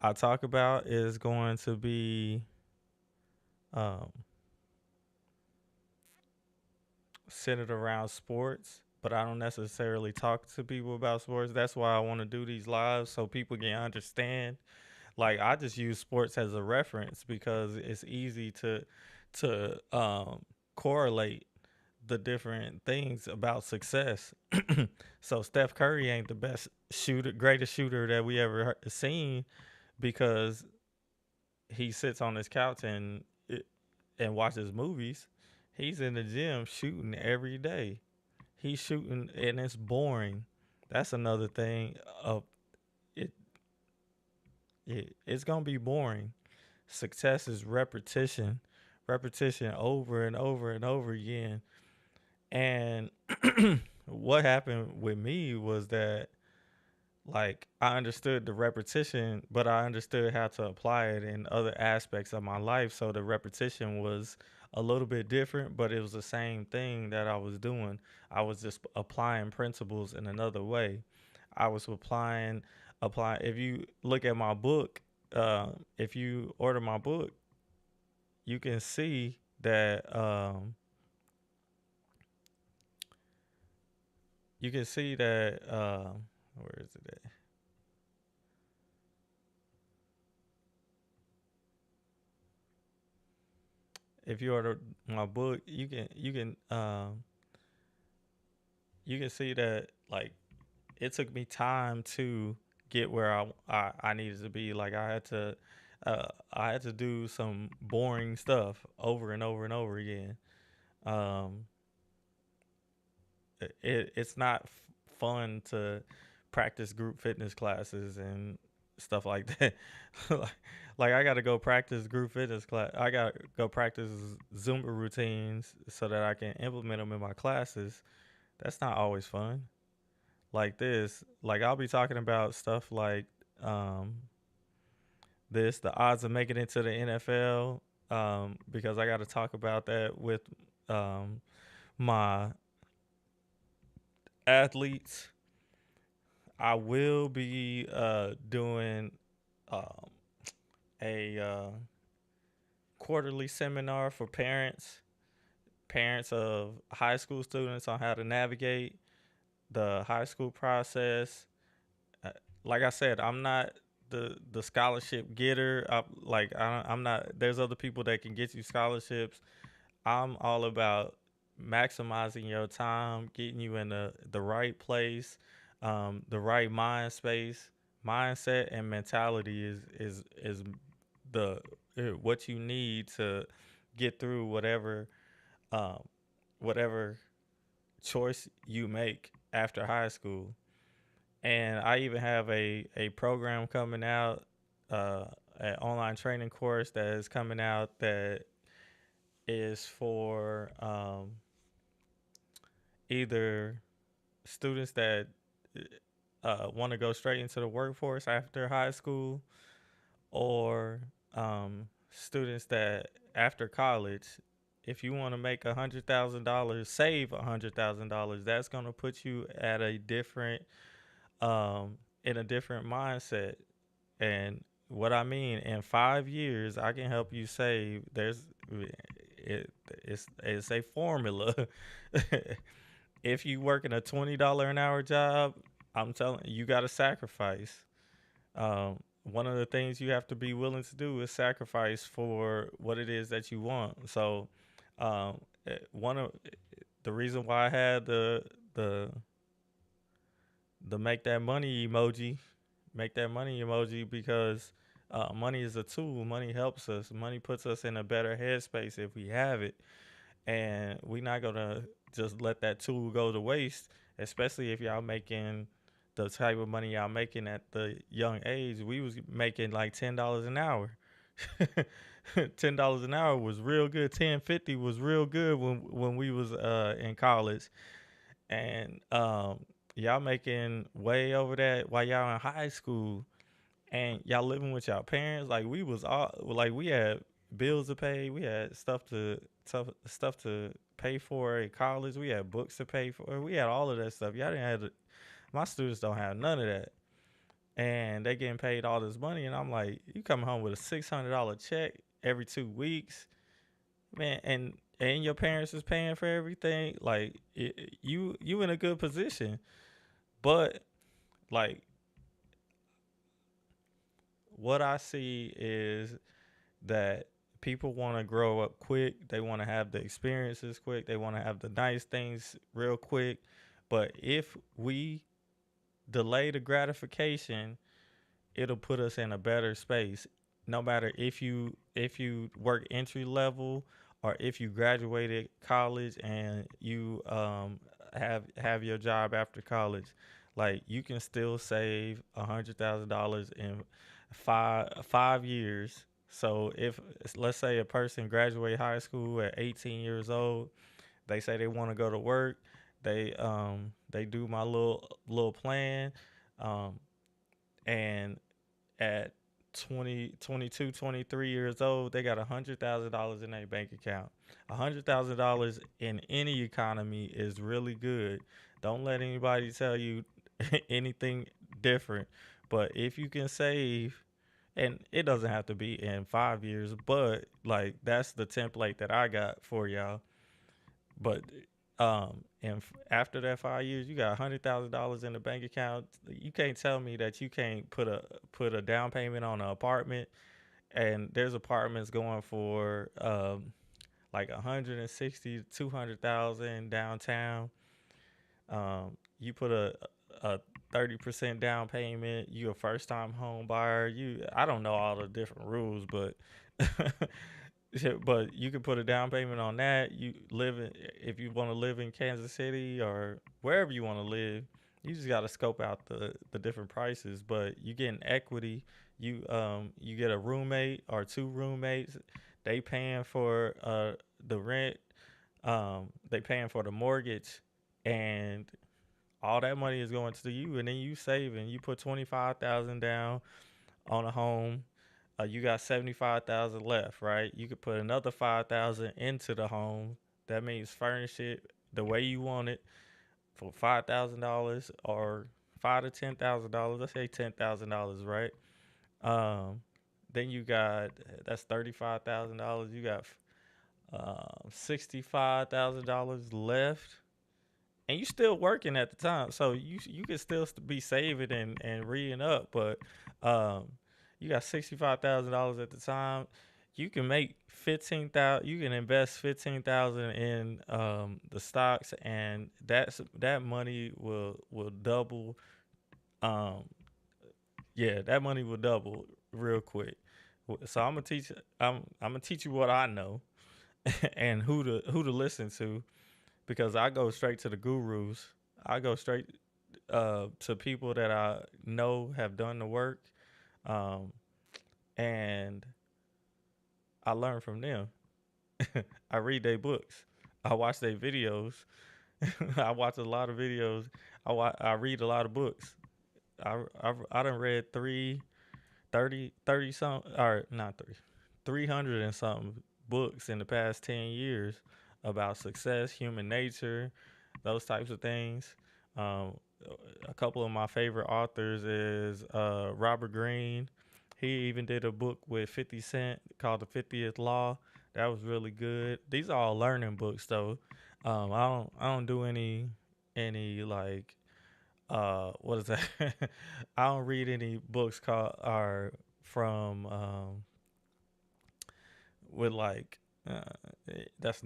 I talk about is going to be um, centered around sports, but I don't necessarily talk to people about sports. That's why I want to do these lives so people can understand. Like I just use sports as a reference because it's easy to correlate the different things about success. So Steph Curry ain't the best shooter, greatest shooter that we ever seen because he sits on his couch and watches movies. He's in the gym shooting every day. He's shooting and it's boring. That's another thing. It, it's gonna be boring. Success is repetition, repetition over and over and over again. And what happened with me was that like I understood the repetition, but I understood how to apply it in other aspects of my life. So the repetition was a little bit different, but it was the same thing that I was doing. I was just applying principles in another way. I was applying. If you look at my book, if you order my book, you can see that you can see that where is it at? If you order my book, you can see that like it took me time to get where I needed to be. Like I had to do some boring stuff over and over and over again. Um, it's not fun to practice group fitness classes and stuff like that. like, like I got to go practice group fitness class. I got to go practice Zumba routines so that I can implement them in my classes. That's not always fun. Like this, like I'll be talking about stuff like um, the odds of making it to the NFL, because I got to talk about that with um, my athletes. I will be doing um, a quarterly seminar for parents of high school students on how to navigate the high school process. Uh, like I said, I'm not the scholarship getter. I'm not. There's other people that can get you scholarships. I'm all about maximizing your time, getting you in the right place, the right mindset, and mentality is the what you need to get through um, whatever choice you make after high school. And I even have a program coming out, an online training course that is coming out that is for either students that want to go straight into the workforce after high school or students that after college, if you want to make $100,000, save $100,000, that's going to put you at a different in a different mindset. And what I mean, in 5 years, I can help you save. It's a formula. If you work in a $20 an hour job, I'm telling you, you got to sacrifice. one of the things you have to be willing to do is sacrifice for what it is that you want. So, one of the reason why I had the the make that money emoji because money is a tool. Money helps us. Money puts us in a better headspace if we have it, and we're not gonna just let that tool go to waste. Especially if y'all making the type of money y'all making at the young age. We was making like $10 an hour. $10 an hour was real good. 10.50 was real good when we was in college, and y'all making way over that while y'all in high school, and y'all living with y'all parents. Like we was all like we had bills to pay, we had stuff to pay for in college, we had books to pay for, we had all of that stuff. Y'all didn't have to, my students don't have none of that, and they getting paid all this money, and I'm like, you coming home with a $600 check every 2 weeks, man, and your parents is paying for everything. Like you in a good position, but like what I see is that people want to grow up quick. They want to have the experiences quick. They want to have the nice things real quick. But if we delay the gratification, it'll put us in a better space. No matter if you work entry level or if you graduated college and you have your job after college, like you can still save $100,000 in 5 years. So if let's say a person graduate high school at 18 years old, they say they want to go to work. They do my little plan, um, and at 20, 22, 23 years old, they got $100,000 in their bank account. $100,000 in any economy is really good. Don't let anybody tell you anything different. But if you can save, and it doesn't have to be in 5 years, but like that's the template that I got for y'all. But and after that 5 years, you got $100,000 in the bank account. You can't tell me that you can't put a down payment on an apartment. And there's apartments going for like 160, 200,000 downtown. You put a 30% down payment. You a first time home buyer. I don't know all the different rules, but but you can put a down payment on that. You live in If you want to live in Kansas City or wherever you want to live, you just got to scope out the different prices. But you get an equity. You get a roommate or two roommates. They paying for the rent. They paying for the mortgage, and all that money is going to you, and then you saving. You put 25,000 down on a home. You got 75,000 left, right? You could put another 5,000 into the home. That means furnish it the way you want it for $5,000 or $5 to $10,000. Let's say $10,000, right? Um, then you got that's $35,000. You got $65,000 left, and you still working at the time, so you can still be saving and reading up, but um, you got $65,000 at the time. You can make 15,000. You can invest 15,000 in the stocks, and that money will double. Um, yeah, that money will double real quick. So I'm gonna teach you what I know and who to listen to, because I go straight to the gurus. I go straight to people that I know have done the work, um, and I learn from them. I read their books. I watch their videos. I watch a lot of videos. I read a lot of books. I done read 30 some, or not 30, 300 and something books in the past 10 years about success, human nature, those types of things. Um, a couple of my favorite authors is Robert Greene. He even did a book with 50 Cent called The 50th Law. That was really good. These are all learning books though. I don't do any like what is that? I don't read any books called are from with like uh, that's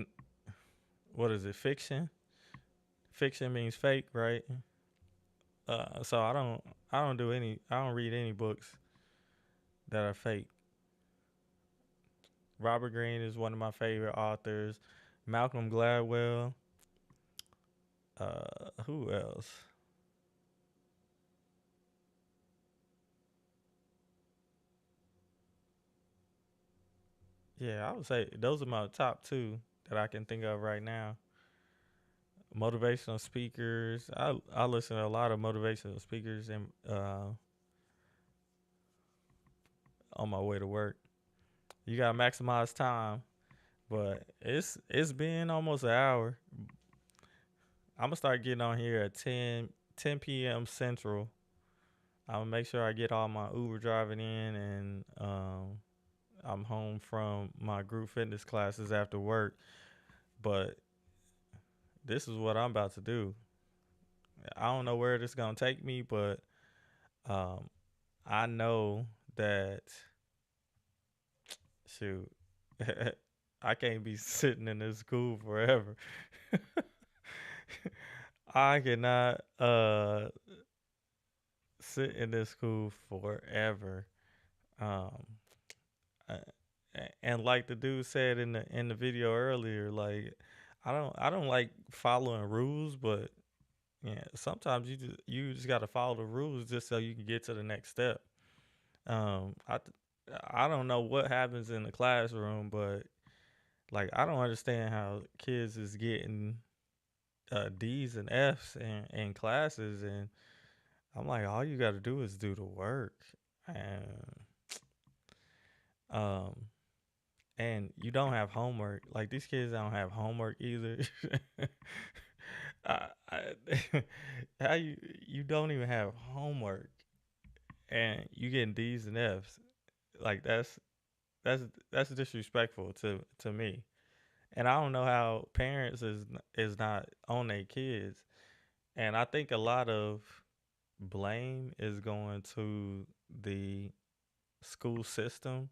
what is it? Fiction. Fiction means fake, right? So I don't read any books that are fake. Robert Greene is one of my favorite authors. Malcolm Gladwell. Who else? Yeah, I would say those are my top two that I can think of right now. Motivational speakers. I listen to a lot of motivational speakers and on my way to work. You gotta maximize time, but it's been almost an hour. I'm gonna start getting on here at 10 p.m. Central. I'm gonna make sure I get all my Uber driving in, and I'm home from my group fitness classes after work. But this is what I'm about to do. I don't know where this is gonna take me, but um, I know that shoot, I can't be sitting in this school forever. I cannot sit in this school forever. Um, uh, and like the dude said in the video earlier, like I don't like following rules, but yeah, sometimes you just got to follow the rules just so you can get to the next step. Um, I I don't know what happens in the classroom, but like I don't understand how kids is getting D's and F's in classes, and I'm like, all you got to do is do the work, and um, and you don't have homework. Like these kids don't have homework either. I, how you don't even have homework, and you getting D's and F's? Like that's that's disrespectful to me. And I don't know how parents is not on their kids. And I think a lot of blame is going to the school system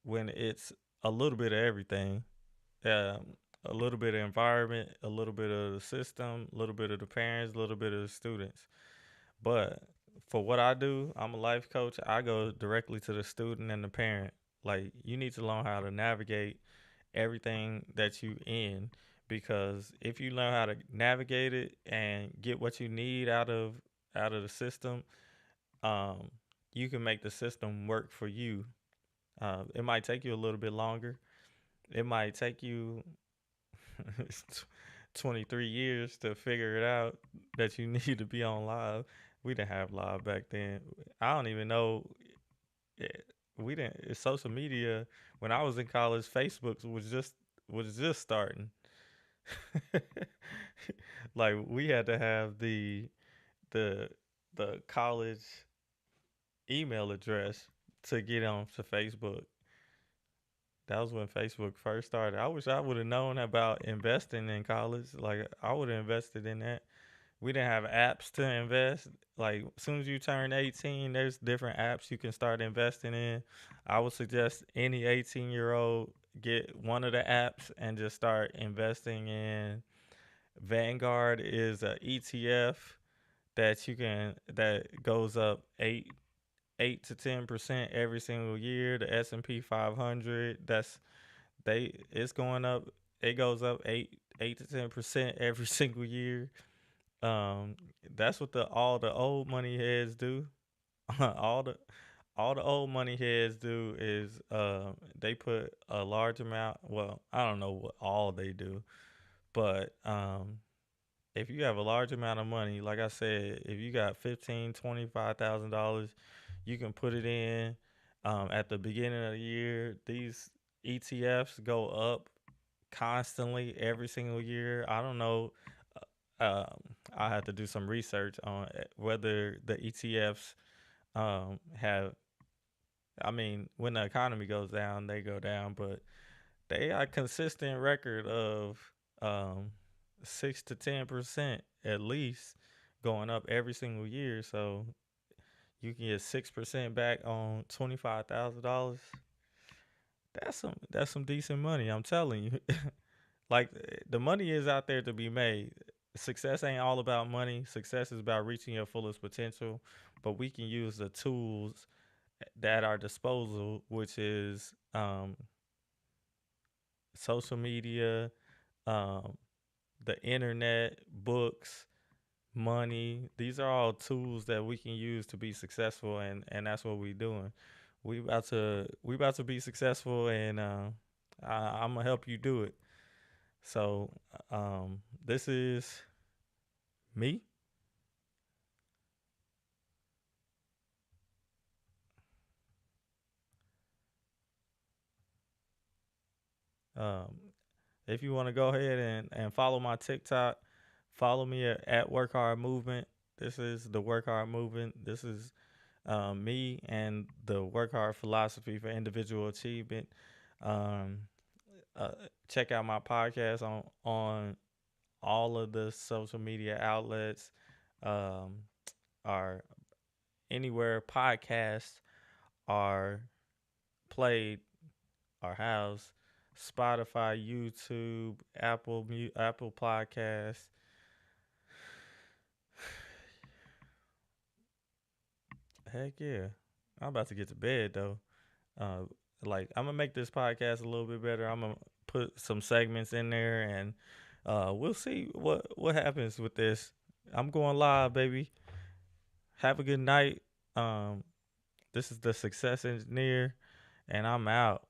when it's a little bit of everything. A little bit of environment, a little bit of the system, a little bit of the parents, a little bit of the students. But for what I do, I'm a life coach. I go directly to the student and the parent. Like you need to learn how to navigate everything that you in, because if you learn how to navigate it and get what you need out of the system, um, you can make the system work for you. It might take you a little bit longer. It might take you 23 years to figure it out that you need to be on live. We didn't have live back then. I don't even know. eh, We didn't. Social media when I was in college, Facebook was just starting. Like we had to have the the college email address to get on to Facebook. That was when Facebook first started. I wish I would have known about investing in college. Like I would have invested in that. We didn't have apps to invest. Like as soon as you turn 18, there's different apps you can start investing in. I would suggest any 18-year-old get one of the apps and just start investing in. Vanguard is a ETF that goes up 8 to 10% every single year. The S&P 500, that's they it's going up. It goes up 8 to 10% every single year. Um, that's what the all the old money heads do. all the all the old money heads do is they put a large amount. Well, I don't know what all they do, but if you have a large amount of money, like I said, if you got 15, $25,000, you can put it in. At the beginning of the year, these ETFs go up constantly every single year. I don't know. I have to do some research on whether the ETFs have. I mean, when the economy goes down, they go down, but they got a consistent record of um, 6 to 10% at least going up every single year. So you can get 6% back on $25,000. That's some decent money. I'm telling you. Like the money is out there to be made. Success ain't all about money. Success is about reaching your fullest potential. But we can use the tools at our disposal, which is social media, um, the internet, books, money. These are all tools that we can use to be successful, and that's what we're doing. We about to be successful, and I'm gonna help you do it. So this is me. Um, if you want to go ahead and follow my TikTok, follow me at Work Hard Movement. This is the Work Hard Movement. This is me and the Work Hard philosophy for individual achievement. Um, uh, Check out my podcast on all of the social media outlets, um, are anywhere podcasts are played or housed. Spotify, YouTube, Apple Podcasts. Heck yeah. I'm about to get to bed though. Uh, like I'm gonna make this podcast a little bit better. I'm gonna put some segments in there, and we'll see what happens with this. I'm going live, baby. Have a good night. Um, this is the Success Engineer, and I'm out.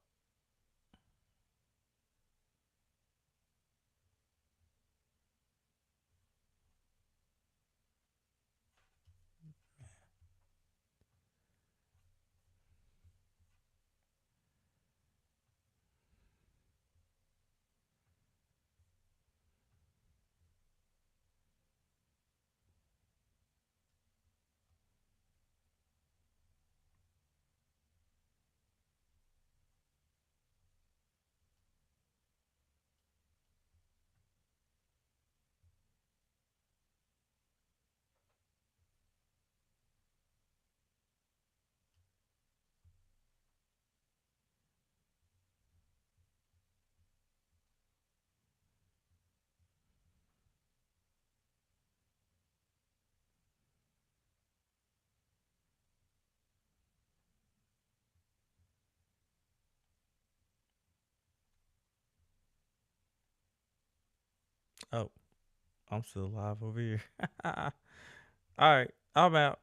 Oh, I'm still live over here. All right, I'm out.